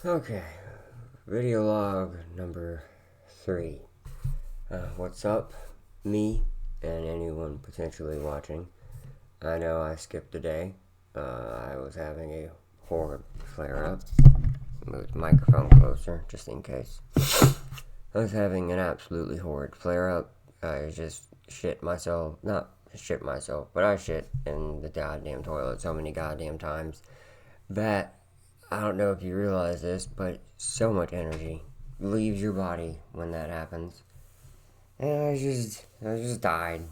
Okay, video log number 3. What's up, me and anyone potentially watching? I know I skipped a day. I was having a horrid flare up. Move the microphone closer, just in case. I was having an absolutely horrid flare up. I just shit myself. Not shit myself, but I shit in the goddamn toilet so many goddamn times that I don't know if you realize this, but so much energy leaves your body when that happens. And I just died.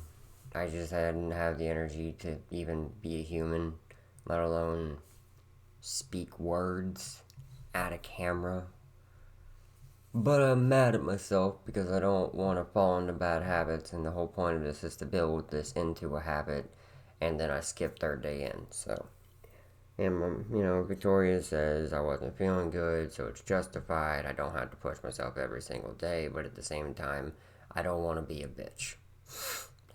I just didn't have the energy to even be a human, let alone speak words at a camera. But I'm mad at myself because I don't want to fall into bad habits, and the whole point of this is to build this into a habit, and then I skip third day in, so. And, Victoria says I wasn't feeling good, so it's justified. I don't have to push myself every single day, but at the same time, I don't want to be a bitch.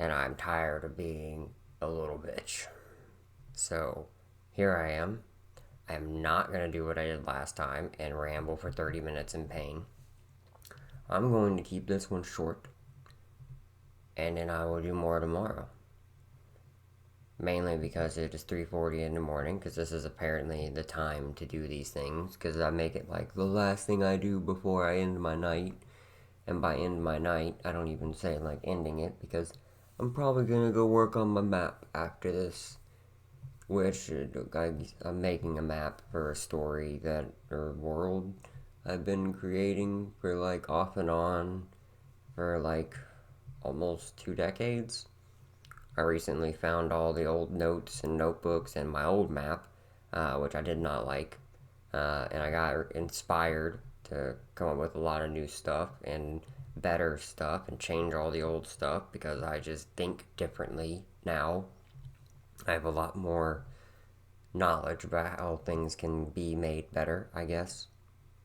And I'm tired of being a little bitch. So, here I am. I am not going to do what I did last time and ramble for 30 minutes in pain. I'm going to keep this one short, and then I will do more tomorrow. Mainly because it is 3:40 in the morning, because this is apparently the time to do these things, because I make it like the last thing I do before I end my night. And by end my night, I don't even say like ending it, because I'm probably going to go work on my map after this, which I'm making a map for a story that, or world I've been creating for like off and on for like almost 2 decades. I recently found all the old notes and notebooks and my old map, which I did not like. And I got inspired to come up with a lot of new stuff and better stuff and change all the old stuff because I just think differently now. I have a lot more knowledge about how things can be made better, I guess.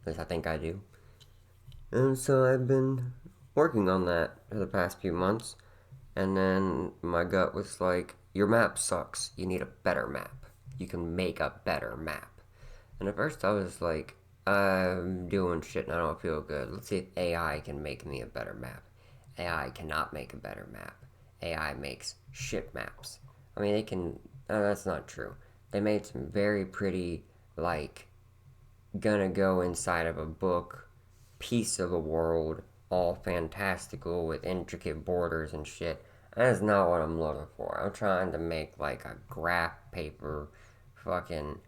At least I think I do. And so I've been working on that for the past few months. And then my gut was like, your map sucks. You need a better map. You can make a better map. And at first I was like, I'm doing shit and I don't feel good. Let's see if AI can make me a better map. AI cannot make a better map. AI makes shit maps. I mean, they can. That's not true. They made some very pretty, like, gonna go inside of a book, piece of a world, all fantastical with intricate borders and shit. That is not what I'm looking for. I'm trying to make like a graph paper fucking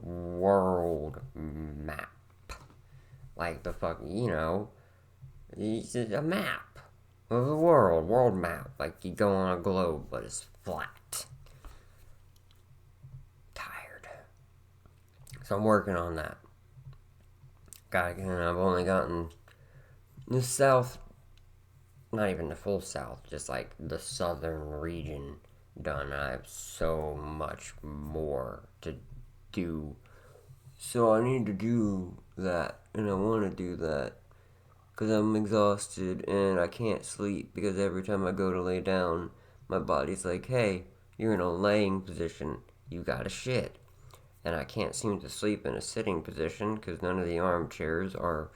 world map. Like the fuck, it's just a map of the world map. Like you go on a globe, but it's flat. Tired. So I'm working on that. I've only gotten the south, not even the full south, just like the southern region done. I have so much more to do. So I need to do that, and I want to do that because I'm exhausted and I can't sleep because every time I go to lay down, my body's like, hey, you're in a laying position. You gotta shit. And I can't seem to sleep in a sitting position because none of the armchairs are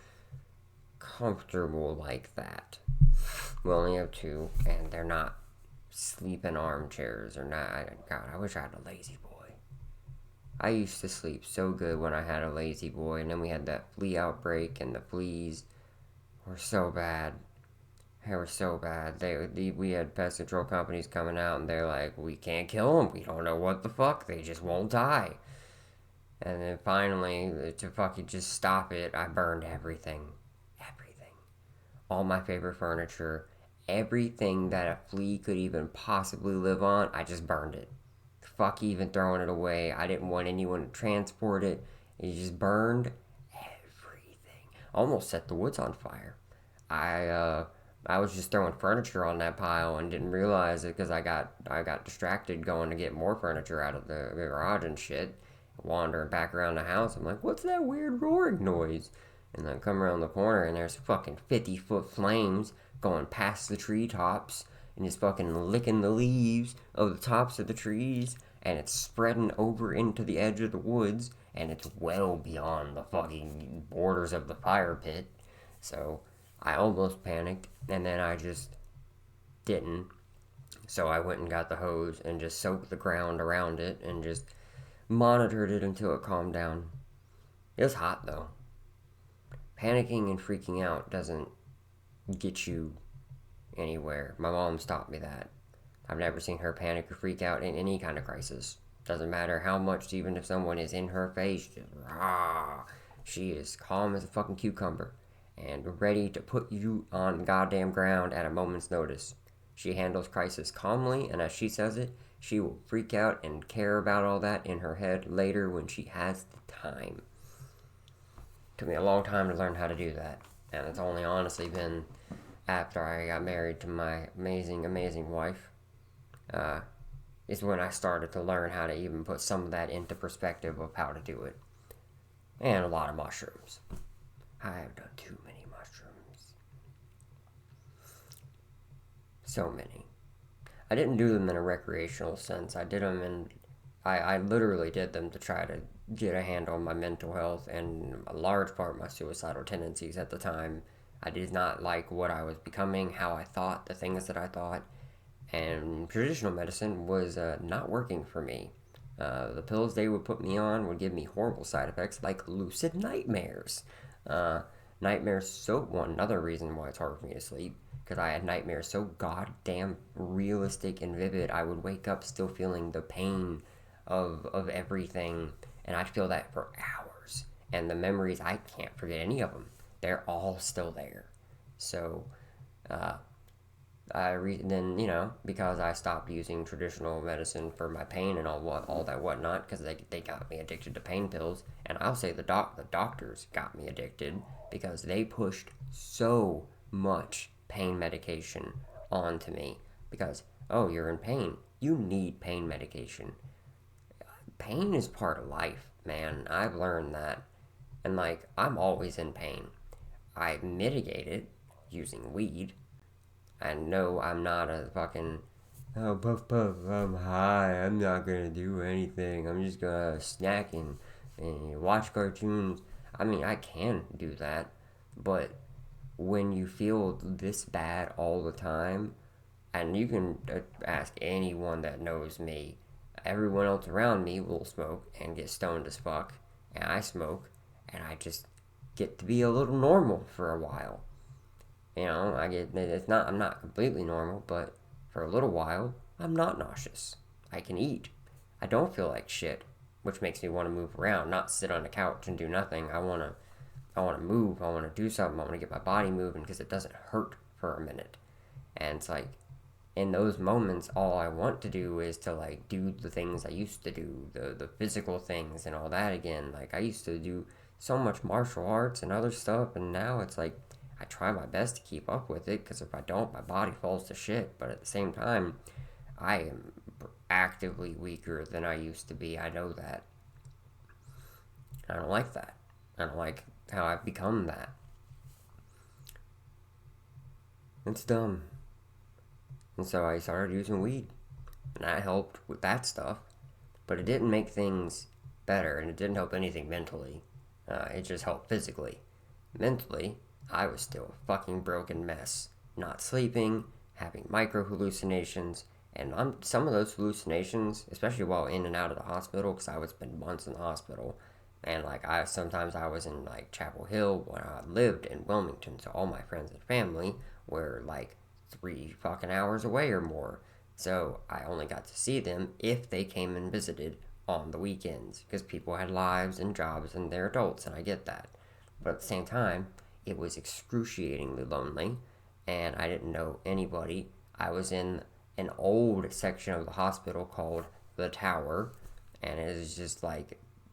comfortable like that. We only have two, and they're not sleeping armchairs or not. God, I wish I had a lazy boy. I used to sleep so good when I had a lazy boy, and then we had that flea outbreak, and the fleas were so bad. They were so bad. We had pest control companies coming out, and they're like, we can't kill them. We don't know what the fuck. They just won't die. And then finally, to fucking just stop it, I burned everything. Everything. All my favorite furniture. Everything that a flea could even possibly live on, I just burned it. Fuck even throwing it away. I didn't want anyone to transport it. It just burned everything. Almost set the woods on fire. I was just throwing furniture on that pile and didn't realize it because I got distracted going to get more furniture out of the garage and shit. Wandering back around the house, I'm like, what's that weird roaring noise? And then I come around the corner and there's fucking 50-foot flames going past the treetops and just fucking licking the leaves of the tops of the trees, and it's spreading over into the edge of the woods, and it's well beyond the fucking borders of the fire pit. So I almost panicked, and then I just didn't. So I went and got the hose and just soaked the ground around it and just monitored it until it calmed down. It was hot though. Panicking and freaking out doesn't get you anywhere. My mom taught me that. I've never seen her panic or freak out in any kind of crisis. Doesn't matter how much, even if someone is in her face, just rah. She is calm as a fucking cucumber and ready to put you on the goddamn ground at a moment's notice. She handles crisis calmly, and as she says it, she will freak out and care about all that in her head later when she has the time. Took me a long time to learn how to do that, and it's only honestly been after I got married to my amazing, amazing wife, is when I started to learn how to even put some of that into perspective of how to do it. And a lot of mushrooms. I have done too many mushrooms. So many. I didn't do them in a recreational sense. I did them in... I literally did them to try to get a handle on my mental health and a large part my suicidal tendencies at the time. I did not like what I was becoming, how I thought, the things that I thought, and traditional medicine was not working for me. The pills they would put me on would give me horrible side effects like lucid nightmares. Nightmares, so one another reason why it's hard for me to sleep, because I had nightmares so goddamn realistic and vivid. I would wake up still feeling the pain of everything, and I'd feel that for hours. And the memories, I can't forget any of them. They're all still there. So, then, because I stopped using traditional medicine for my pain and all that whatnot, because they got me addicted to pain pills, and I'll say the doctors got me addicted because they pushed so much pain medication onto me. Because, oh, you're in pain, you need pain medication. Pain is part of life, man. I've learned that. And, I'm always in pain. I mitigate it using weed. And no, I'm not a fucking, oh, puff, puff, I'm high. I'm not gonna do anything. I'm just gonna snack and watch cartoons. I mean, I can do that. But when you feel this bad all the time, and you can ask anyone that knows me, everyone else around me will smoke and get stoned as fuck, and I smoke, and I just get to be a little normal for a while. I'm not completely normal, but for a little while, I'm not nauseous. I can eat. I don't feel like shit, which makes me want to move around, not sit on a couch and do nothing. I want to move. I want to do something. I want to get my body moving because it doesn't hurt for a minute. And it's in those moments, all I want to do is to do the things I used to do, the physical things and all that again. I used to do so much martial arts and other stuff, and now it's I try my best to keep up with it, because if I don't, my body falls to shit. But at the same time, I am actively weaker than I used to be. I know that. I don't like that. I don't like how I've become that. It's dumb. And so I started using weed. And that helped with that stuff. But it didn't make things better, and it didn't help anything mentally. It just helped physically. Mentally, I was still a fucking broken mess. Not sleeping, having micro hallucinations, and some of those hallucinations, especially while in and out of the hospital, because I would spend months in the hospital, and sometimes I was in Chapel Hill when I lived in Wilmington, so all my friends and family were 3 fucking hours away or more. So I only got to see them if they came and visited on the weekends, because people had lives and jobs and they're adults, and I get that. But at the same time, it was excruciatingly lonely, and I didn't know anybody. I was in an old section of the hospital called the Tower, and it was just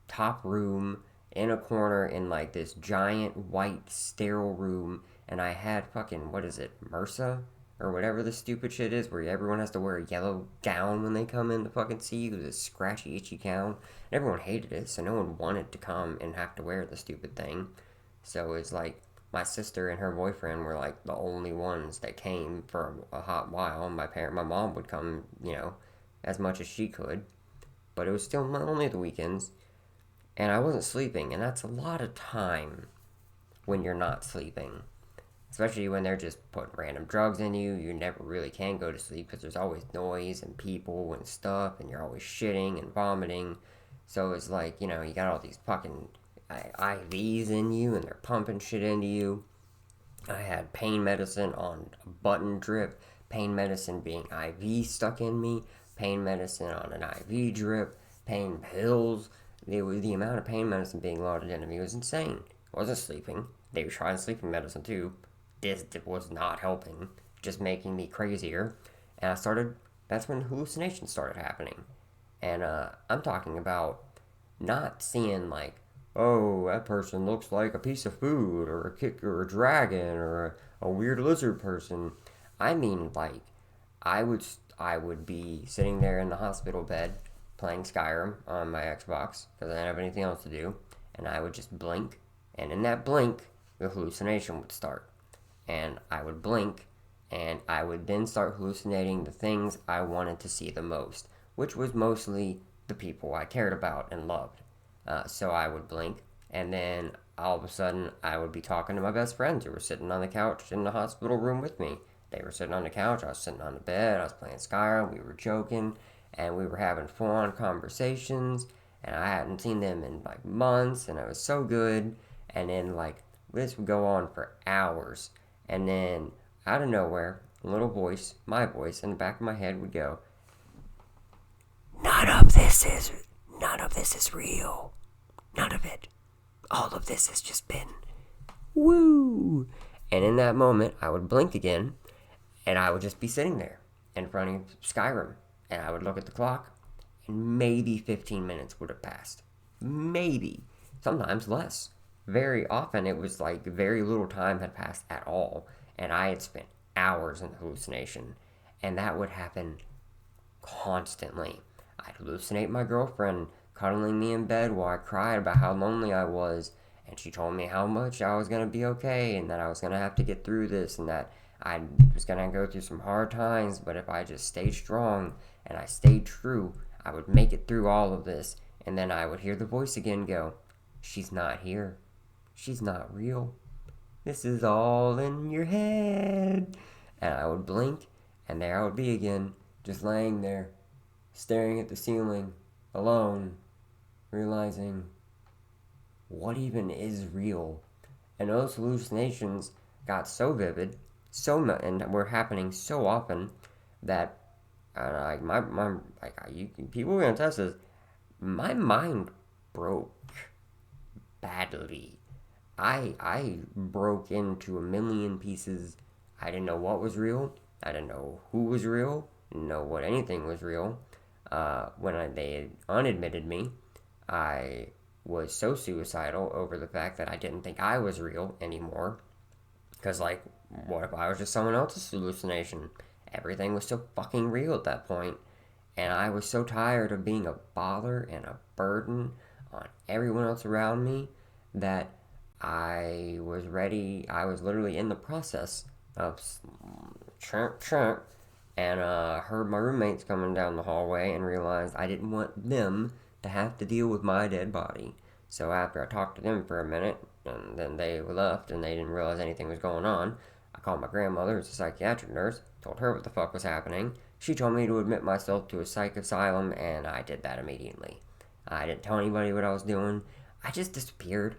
top room in a corner in this giant white sterile room, and I had fucking, what is it, MRSA? Or whatever the stupid shit is, where everyone has to wear a yellow gown when they come in to fucking see you, this scratchy, itchy gown. And everyone hated it, so no one wanted to come and have to wear the stupid thing. So it's my sister and her boyfriend were the only ones that came for a hot while. My mom would come, as much as she could, but it was still only the weekends. and I wasn't sleeping, and that's a lot of time when you're not sleeping. Especially when they're just putting random drugs in you, you never really can go to sleep because there's always noise and people and stuff, and you're always shitting and vomiting. So it's like, you got all these fucking IVs in you, and they're pumping shit into you. I had pain medicine on a button drip, pain medicine being IV stuck in me, pain medicine on an IV drip, pain pills. The amount of pain medicine being loaded into me was insane. I wasn't sleeping. They were trying sleeping medicine too. This was not helping, just making me crazier. And that's when hallucinations started happening. And I'm talking about not seeing like, oh, that person looks like a piece of food or a kick or a dragon or a weird lizard person. I mean, like, I would I would be sitting there in the hospital bed playing Skyrim on my Xbox because I didn't have anything else to do, and I would just blink, and in that blink, the hallucination would start, and I would blink, and I would then start hallucinating the things I wanted to see the most, which was mostly the people I cared about and loved. So I would blink, and then all of a sudden I would be talking to my best friends who were sitting on the couch in the hospital room with me. They were sitting on the couch, I was sitting on the bed, I was playing Skyrim, we were joking, and we were having full on conversations, and I hadn't seen them in like months, and it was so good. And then, like, this would go on for hours, and then out of nowhere, a little voice, my voice, in the back of my head would go, None of this is real. None of it. All of this has just been woo. And in that moment, I would blink again, and I would just be sitting there in front of Skyrim, and I would look at the clock, and maybe 15 minutes would have passed. Maybe. Sometimes less. Very often, it was like very little time had passed at all, and I had spent hours in hallucination, and that would happen constantly. I'd hallucinate my girlfriend cuddling me in bed while I cried about how lonely I was, and she told me how much I was going to be okay and that I was going to have to get through this and that I was going to go through some hard times, but if I just stayed strong and I stayed true, I would make it through all of this. And then I would hear the voice again go, She's not here. She's not real. This is all in your head. And I would blink, and there I would be again, just laying there, staring at the ceiling, alone, realizing what even is real. And those hallucinations got so vivid, and were happening so often that, like people are gonna test this. My mind broke badly. I broke into a million pieces. I didn't know what was real. I didn't know who was real. Didn't know what anything was real. When they unadmitted me, I was so suicidal over the fact that I didn't think I was real anymore. Because, like, what if I was just someone else's hallucination? Everything was so fucking real at that point. And I was so tired of being a bother and a burden on everyone else around me that I was ready. I was literally in the process of chirp, chirp, and heard my roommates coming down the hallway and realized I didn't want them to have to deal with my dead body. So after I talked to them for a minute, and then they left and they didn't realize anything was going on, I called my grandmother, who's a psychiatric nurse, told her what the fuck was happening. She told me to admit myself to a psych asylum, and I did that immediately. I didn't tell anybody what I was doing. I just disappeared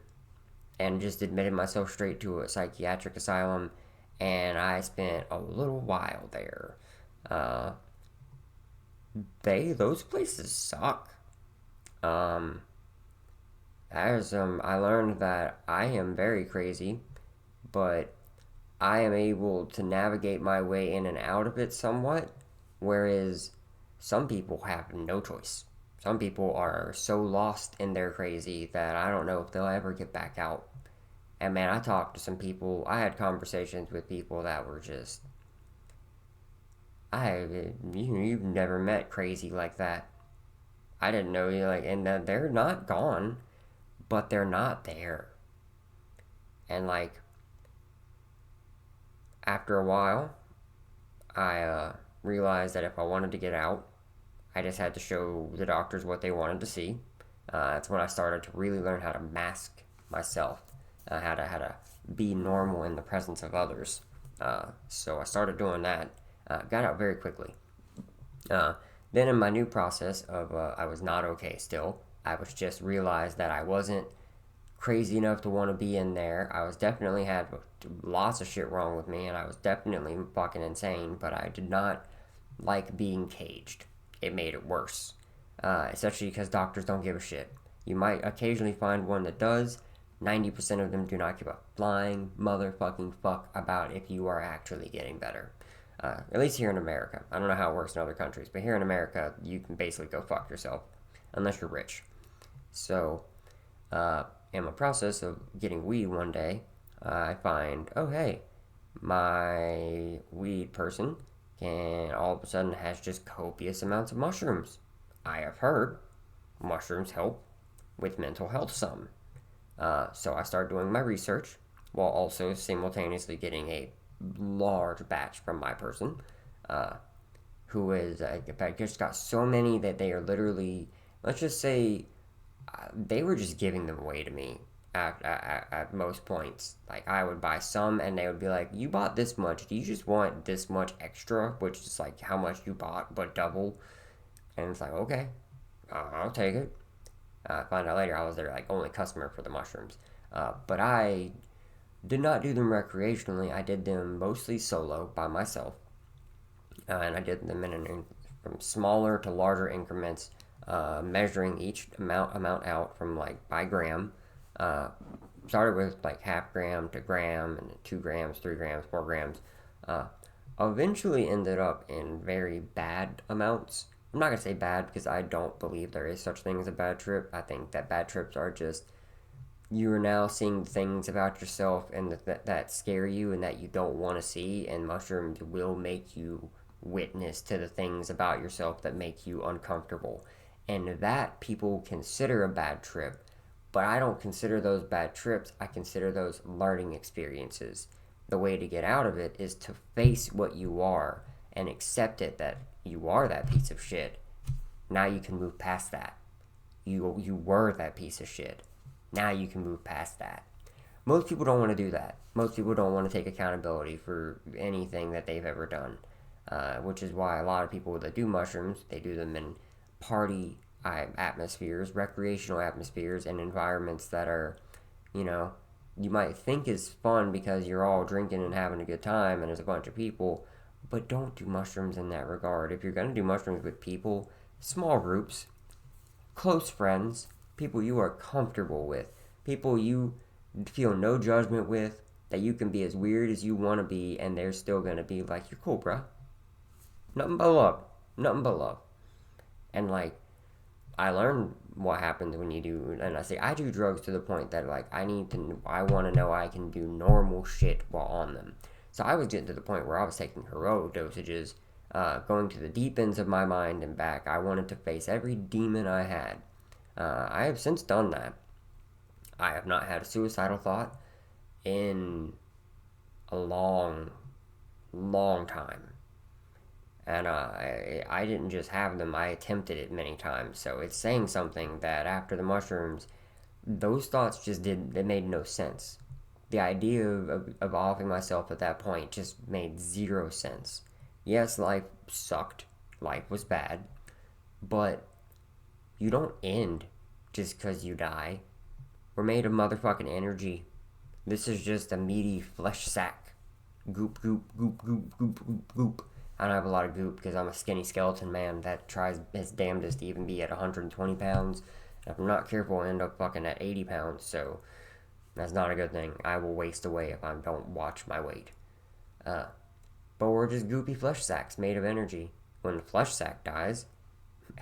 and just admitted myself straight to a psychiatric asylum, and I spent a little while there. Those places suck. I learned that I am very crazy, but I am able to navigate my way in and out of it somewhat, whereas some people have no choice. Some people are so lost in their crazy that I don't know if they'll ever get back out. And man, I talked to some people, I had conversations with people that were just, you've never met crazy like that. I didn't know, and they're not gone, but they're not there. And like, after a while, I realized that if I wanted to get out, I just had to show the doctors what they wanted to see. That's when I started to really learn how to mask myself, how to be normal in the presence of others. So I started doing that. Got out very quickly. Uh, then in my new process of I was not okay still. I was just realized that I wasn't crazy enough to want to be in there. I was definitely had lots of shit wrong with me, and I was definitely fucking insane. But I did not like being caged. It made it worse, especially because doctors don't give a shit. You might occasionally find one that does. 90% of them do not give a flying motherfucking fuck about if you are actually getting better. At least here in America. I don't know how it works in other countries, but here in America, you can basically go fuck yourself unless you're rich. So, in the process of getting weed one day, I find, oh hey, my weed person can all of a sudden has just copious amounts of mushrooms. I have heard mushrooms help with mental health some. So I started doing my research while also simultaneously getting a large batch from my person, uh, who is, in fact, just got so many that they are literally, let's just say, they were just giving them away to me at most points. Like, I would buy some and they would be like, you bought this much, do you just want this much extra? Which is like how much you bought, but double. And it's like, okay, I'll take it. I find out later I was their like only customer for the mushrooms. But I did not do them recreationally. I did them mostly solo by myself, and I did them from smaller to larger increments, measuring each amount out from like by gram. Uh, Started with like half gram to gram, and 2 grams, 3 grams, 4 grams. Uh, Eventually ended up in very bad amounts. I'm not gonna say bad because I don't believe there is such thing as a bad trip. I think that bad trips are just you are now seeing things about yourself and that scare you and that you don't want to see, and mushrooms will make you witness to the things about yourself that make you uncomfortable. And that people consider a bad trip, but I don't consider those bad trips. I consider those learning experiences. The way to get out of it is to face what you are and accept it that you are that piece of shit. Now you can move past that. You were that piece of shit. Now you can move past that. Most people don't want to do that. Most people don't want to take accountability for anything that they've ever done, which is why a lot of people that do mushrooms, they do them in party atmospheres, recreational atmospheres, and environments that are, you know, you might think is fun because you're all drinking and having a good time and there's a bunch of people, but don't do mushrooms in that regard. If you're going to do mushrooms with people, small groups, close friends, people you are comfortable with, people you feel no judgment with, that you can be as weird as you want to be, and they're still going to be like, you're cool, bruh. Nothing but love. Nothing but love. And, like, I learned what happens when you do, and I do drugs to the point that, like, I want to know I can do normal shit while on them. So I was getting to the point where I was taking heroic dosages, going to the deep ends of my mind and back. I wanted to face every demon I had. I have since done that. I have not had a suicidal thought in a long, long time. And I didn't just have them, I attempted it many times. So it's saying something that after the mushrooms, those thoughts they made no sense. The idea of offing myself at that point just made zero sense. Yes, life sucked. Life was bad. But you don't end just because you die. We're made of motherfucking energy. This is just a meaty flesh sack. Goop, goop, goop, goop, goop, goop, goop. I don't have a lot of goop because I'm a skinny skeleton man that tries his damnedest to even be at 120 pounds. If I'm not careful, I end up fucking at 80 pounds, so that's not a good thing. I will waste away if I don't watch my weight. But we're just goopy flesh sacks made of energy. When the flesh sack dies,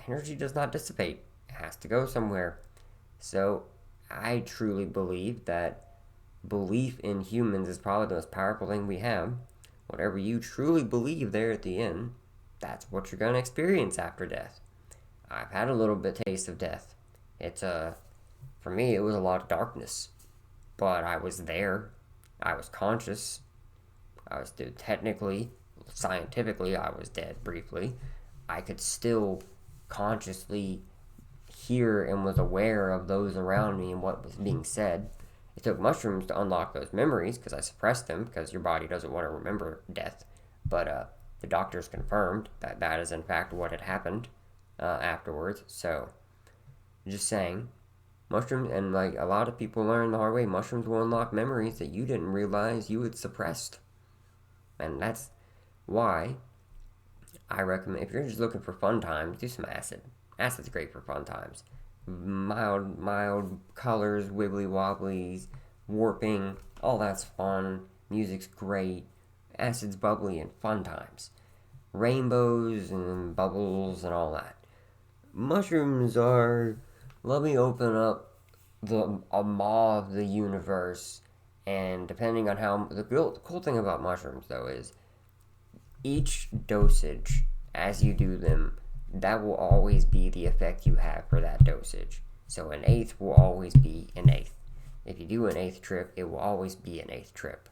energy does not dissipate. It has to go somewhere. So I truly believe that belief in humans is probably the most powerful thing we have. Whatever you truly believe there at the end, that's what you're going to experience after death. I've had a little bit taste of death. For me, it was a lot of darkness. But I was there. I was conscious. I was technically, scientifically, I was dead briefly. I could still consciously hear and was aware of those around me and what was being said. It took mushrooms to unlock those memories because I suppressed them because your body doesn't want to remember death. But the doctors confirmed that that is in fact what had happened afterwards. So, just saying, mushrooms, and like a lot of people learn the hard way, mushrooms will unlock memories that you didn't realize you had suppressed. And that's why I recommend, if you're just looking for fun times, do some acid. Acid's great for fun times. Mild colors, wibbly wobblies, warping, all that's fun. Music's great. Acid's bubbly and fun times. Rainbows and bubbles and all that. Mushrooms are, let me open up a maw of the universe, and depending on how, the cool thing about mushrooms though is each dosage, as you do them, that will always be the effect you have for that dosage. So an eighth will always be an eighth. If you do an eighth trip, it will always be an eighth trip.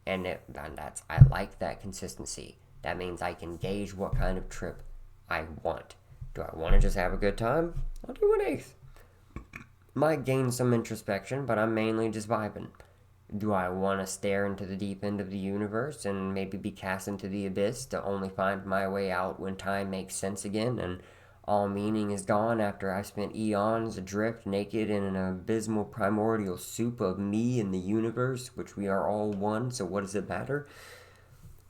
And that's, I like that consistency. That means I can gauge what kind of trip I want. Do I want to just have a good time? I'll do an eighth. Might gain some introspection, but I'm mainly just vibing. Do I want to stare into the deep end of the universe and maybe be cast into the abyss to only find my way out when time makes sense again and all meaning is gone after I've spent eons adrift naked in an abysmal primordial soup of me and the universe, which we are all one, so what does it matter?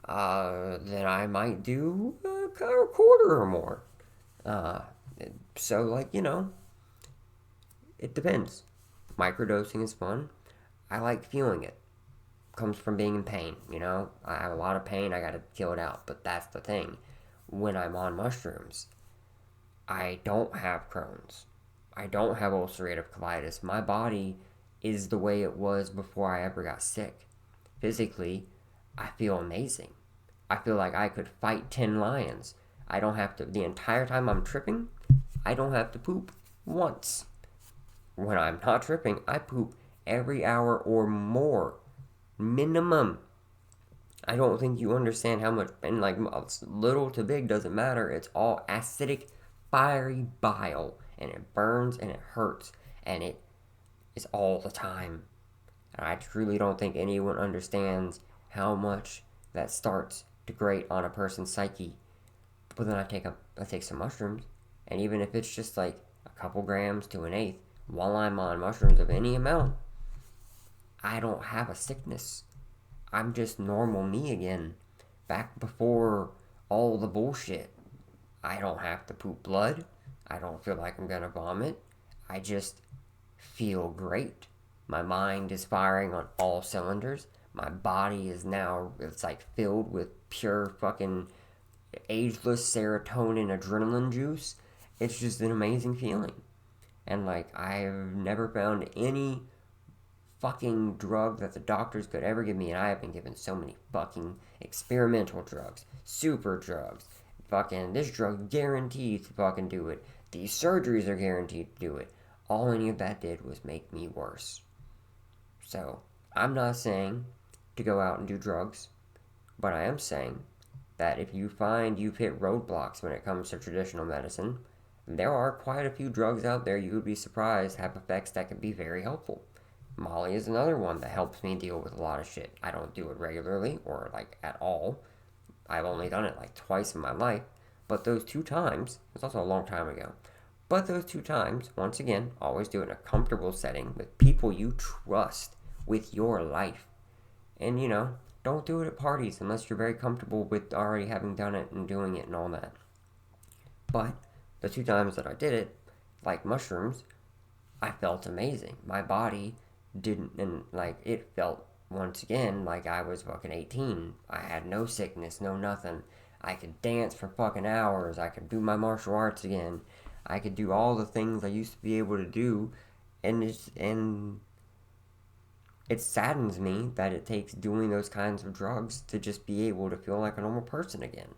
Then I might do a quarter or more. So, like, it depends. Microdosing is fun. I like feeling it. Comes from being in pain, I have a lot of pain, I gotta kill it out. But that's the thing. When I'm on mushrooms, I don't have Crohn's. I don't have ulcerative colitis. My body is the way it was before I ever got sick. Physically, I feel amazing. I feel like I could fight 10 lions. I don't have to, the entire time I'm tripping, I don't have to poop once. When I'm not tripping, I poop every hour or more. Minimum. I don't think you understand how much, and like little to big doesn't matter. It's all acidic, fiery bile, and it burns and it hurts, and it is all the time. And I truly don't think anyone understands how much that starts to grate on a person's psyche. But then I take some mushrooms, and even if it's just like a couple grams to an eighth, while I'm on mushrooms of any amount, I don't have a sickness. I'm just normal me again. Back before all the bullshit. I don't have to poop blood. I don't feel like I'm gonna vomit. I just feel great. My mind is firing on all cylinders. My body is now, it's like filled with pure fucking ageless serotonin adrenaline juice. It's just an amazing feeling. And like, I've never found any fucking drug that the doctors could ever give me, and I have been given so many fucking experimental drugs, super drugs, fucking this drug guaranteed to fucking do it, these surgeries are guaranteed to do it. All any of that did was make me worse. So, I'm not saying to go out and do drugs, but I am saying that if you find you've hit roadblocks when it comes to traditional medicine, there are quite a few drugs out there you would be surprised have effects that can be very helpful. Molly is another one that helps me deal with a lot of shit. I don't do it regularly or like at all. I've only done it like twice in my life. But those 2 times, it's also a long time ago. But those 2 times, once again, always do it in a comfortable setting with people you trust with your life. And don't do it at parties unless you're very comfortable with already having done it and doing it and all that. But the 2 times that I did it, like mushrooms, I felt amazing. My body didn't, and like it felt once again like I was fucking 18. I had no sickness, no nothing. I could dance for fucking hours. I could do my martial arts again. I could do all the things I used to be able to do, and it saddens me that it takes doing those kinds of drugs to just be able to feel like a normal person again.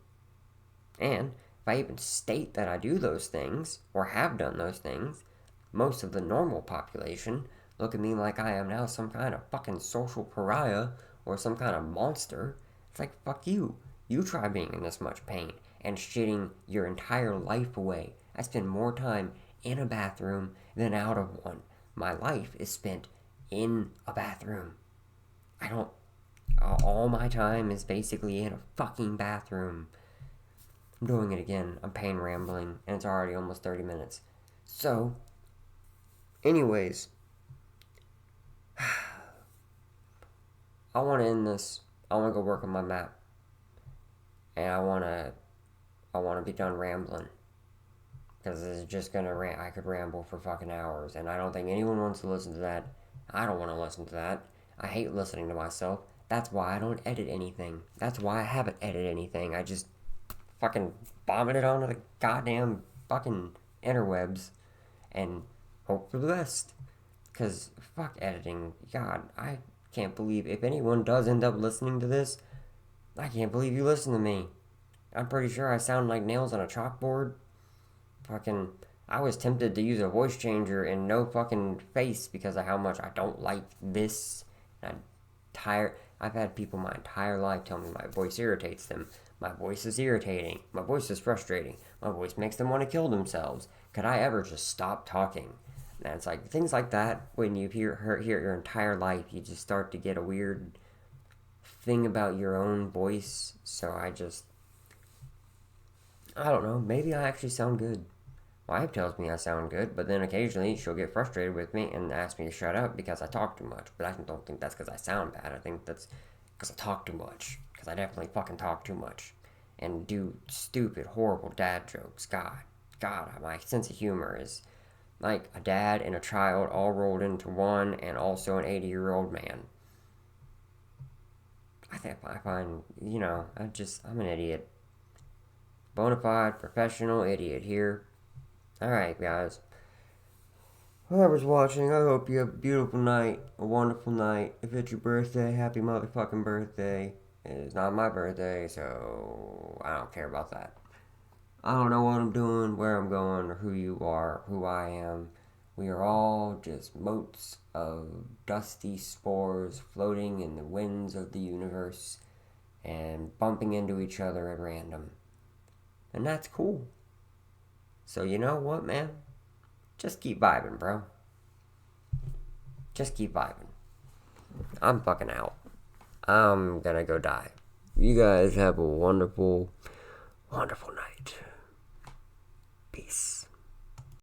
And if I even state that I do those things, or have done those things, most of the normal population look at me like I am now some kind of fucking social pariah or some kind of monster. It's like, fuck you. You try being in this much pain and shitting your entire life away. I spend more time in a bathroom than out of one. My life is spent in a bathroom. I don't. All my time is basically in a fucking bathroom. I'm doing it again. I'm pain rambling, and it's already almost 30 minutes. So, anyways, I want to end this. I want to go work on my map, and I want to be done rambling, because it's just gonna I could ramble for fucking hours, and I don't think anyone wants to listen to that. I don't want to listen to that. I hate listening to myself. That's why I don't edit anything. That's why I haven't edited anything. I just fucking vomit it onto the goddamn fucking interwebs and hope for the best. Because fuck editing. God, I can't believe if anyone does end up listening to this, I can't believe you listen to me. I'm pretty sure I sound like nails on a chalkboard. Fucking, I was tempted to use a voice changer in no fucking face because of how much I don't like this. I've had people my entire life tell me my voice irritates them. My voice is irritating. My voice is frustrating. My voice makes them want to kill themselves. Could I ever just stop talking? And it's like things like that. When you hear your entire life, you just start to get a weird thing about your own voice. So I don't know. Maybe I actually sound good. My wife tells me I sound good, but then occasionally she'll get frustrated with me and ask me to shut up because I talk too much. But I don't think that's because I sound bad. I think that's because I talk too much. Because I definitely fucking talk too much. And do stupid, horrible dad jokes. God, my sense of humor is like a dad and a child all rolled into one, and also an 80-year-old man. I find, I'm an idiot. Bonafide, professional idiot here. Alright, guys. Whoever's watching, I hope you have a beautiful night, a wonderful night. If it's your birthday, happy motherfucking birthday. It's not my birthday, so I don't care about that. I don't know what I'm doing, where I'm going, or who you are, who I am. We are all just motes of dusty spores floating in the winds of the universe and bumping into each other at random. And that's cool. So you know what, man? Just keep vibing, bro. Just keep vibing. I'm fucking out. I'm gonna go die. You guys have a wonderful, wonderful night. Peace.